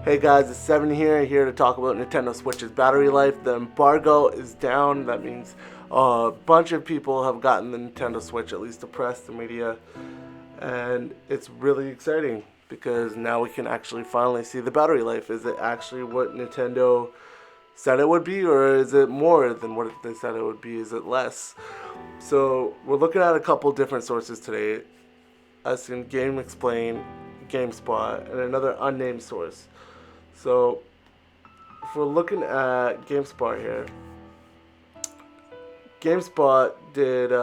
Hey guys, it's Seven here to talk about Nintendo Switch's battery life. The embargo is down. That means a bunch of people have gotten the Nintendo Switch, at least the press, the media, and it's really exciting because now we can actually finally see the battery life. Is it actually what Nintendo said it would be, or is it more than what they said it would be? Is it less? So we're looking at a couple different sources today, as in Game Explain, GameSpot, and another unnamed source. So if we're looking at GameSpot here, GameSpot did.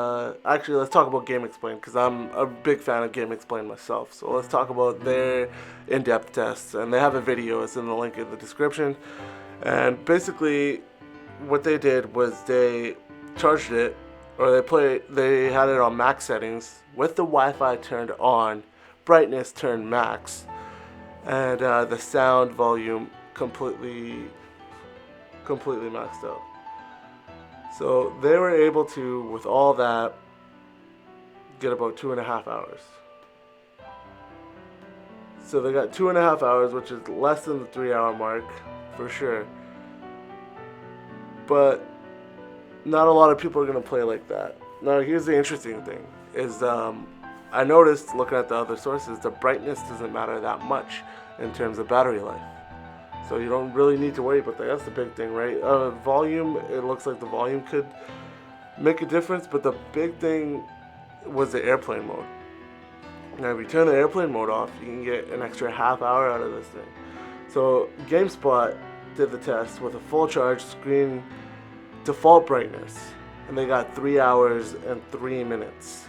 Actually, let's talk about Game Explain because I'm a big fan of Game Explain myself. So let's talk about their in-depth tests, and they have a video. It's in the link in the description. And basically, what they did was they charged it, or They had it on max settings with the Wi-Fi turned on, brightness turned max, and the sound volume completely maxed out. So they were able to, with all that, get about 2.5 hours. So they got 2.5 hours, which is less than the 3 hour mark, for sure. But not a lot of people are gonna play like that. Now, here's the interesting thing: is I noticed looking at the other sources, the brightness doesn't matter that much in terms of battery life. So you don't really need to worry about that. That's the big thing, right? Volume. It looks like the volume could make a difference, but the big thing was the airplane mode. Now, if you turn the airplane mode off, you can get an extra half hour out of this thing. So GameSpot did the test with a full charge screen default brightness, and they got 3 hours and 3 minutes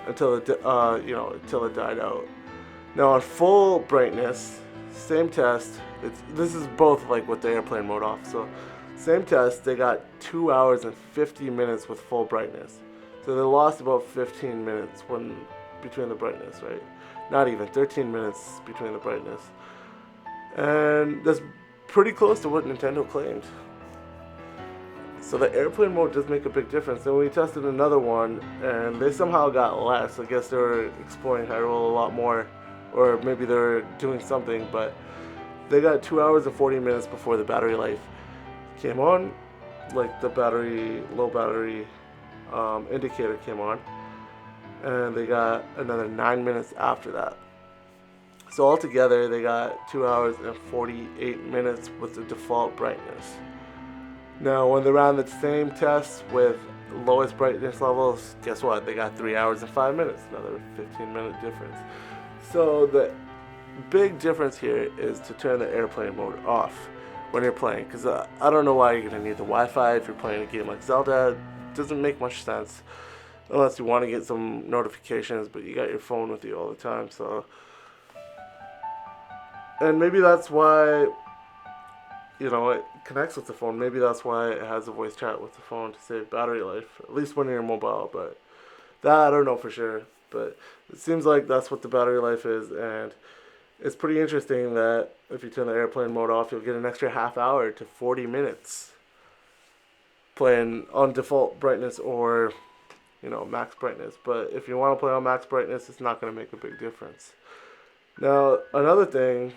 until it died out. Now on full brightness, same test. This is both like with the airplane mode off. So same test, they got 2 hours and 50 minutes with full brightness. So they lost about 15 minutes between the brightness, right? Not even 13 minutes between the brightness, and that's pretty close to what Nintendo claimed. So the airplane mode does make a big difference. Then we tested another one, and they somehow got less. I guess they were exploring Hyrule a lot more, or maybe they're doing something. But they got 2 hours and 40 minutes before the battery life came on, like the low battery indicator came on, and they got another 9 minutes after that. So altogether, they got 2 hours and 48 minutes with the default brightness. Now, when they ran the same test with lowest brightness levels, guess what? They got 3 hours and 5 minutes, another 15-minute difference. So the big difference here is to turn the airplane mode off when you're playing, because I don't know why you're going to need the Wi-Fi if you're playing a game like Zelda. It doesn't make much sense unless you want to get some notifications, but you got your phone with you all the time. So, and maybe that's why it connects with the phone. Maybe that's why it has a voice chat with the phone to save battery life, at least when you're mobile. But that I don't know for sure. But it seems like that's what the battery life is, and it's pretty interesting that if you turn the airplane mode off, you'll get an extra half hour to 40 minutes playing on default brightness or max brightness. But if you want to play on max brightness, it's not going to make a big difference. Now, another thing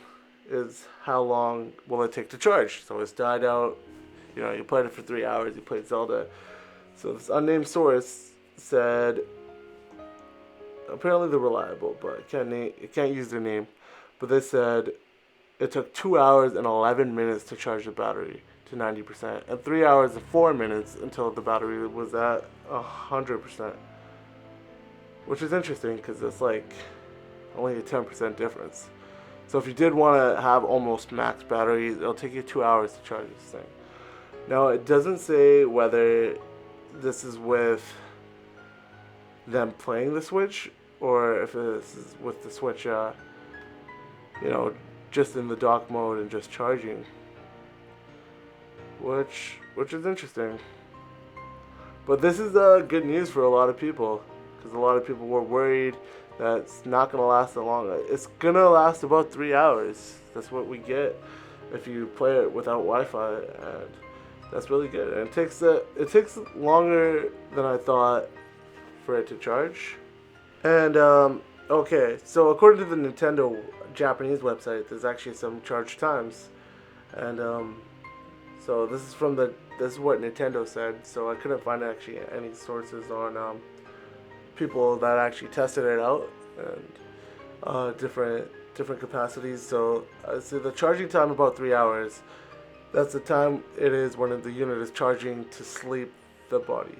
is how long will it take to charge? So it's died out. You played it for 3 hours. You played Zelda. So this unnamed source said, apparently they're reliable, but it can't use their name. But they said it took 2 hours and 11 minutes to charge the battery to 90%, and 3 hours and 4 minutes until the battery was at 100%. Which is interesting because it's like only a 10% difference. So if you did want to have almost max batteries, it'll take you 2 hours to charge this thing. Now, it doesn't say whether this is with them playing the Switch or if this is with the Switch, just in the dock mode and just charging, which is interesting. But this is good news for a lot of people because a lot of people were worried that it's not going to last that long. It's going to last about 3 hours. That's what we get if you play it without Wi-Fi, and that's really good. And it takes longer than I thought for it to charge. And okay, so according to the Nintendo Japanese website, there's actually some charge times, and so this is from this is what Nintendo said. So I couldn't find actually any sources on people that actually tested it out and different capacities. So the charging time about 3 hours. That's the time it is when the unit is charging to sleep the body.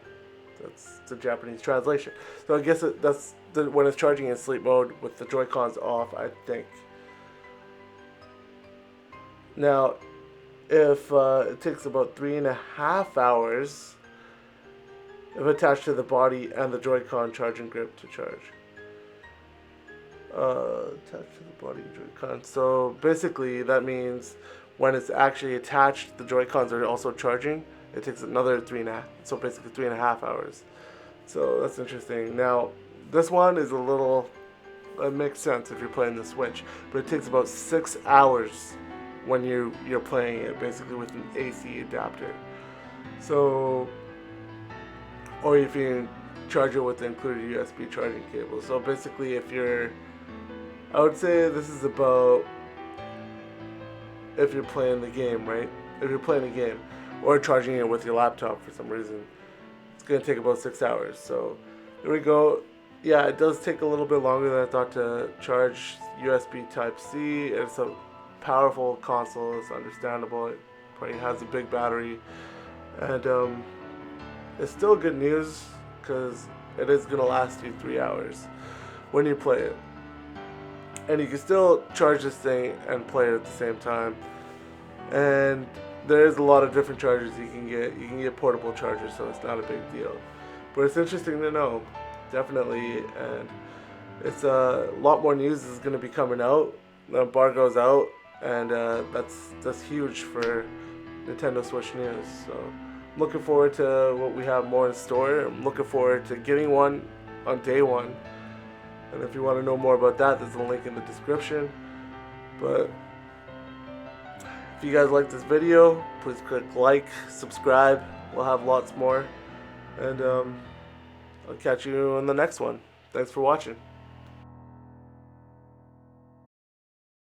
That's the Japanese translation. So I guess that's when it's charging in sleep mode with the Joy-Cons off, I think. Now, if it takes about 3.5 hours if attached to the body and the Joy-Con charging grip to charge. Attached to the body and Joy-Con. So basically that means when it's actually attached, the Joy-Cons are also charging. It takes another 3.5, so basically 3.5 hours. So that's interesting. Now, this one is it makes sense if you're playing the Switch, but it takes about 6 hours when you're playing it, basically with an AC adapter. So, or if you charge it with the included USB charging cable. So basically, I would say this is about if you're playing the game, right? If you're playing a game or charging it with your laptop for some reason, it's going to take about 6 hours. So there we go. Yeah, it does take a little bit longer than I thought to charge USB Type-C. It's a powerful console. It's understandable. It probably has a big battery. And it's still good news because it is going to last you 3 hours when you play it. And you can still charge this thing and play it at the same time. And there's a lot of different chargers you can get. You can get portable chargers, so it's not a big deal. But it's interesting to know, definitely. And it's a lot more news is going to be coming out. The embargo's out, and that's huge for Nintendo Switch news. So I'm looking forward to what we have more in store. I'm looking forward to getting one on day one. And if you want to know more about that, there's a link in the description. But if you guys like this video, please click like, subscribe. We'll have lots more. And I'll catch you in the next one. Thanks for watching.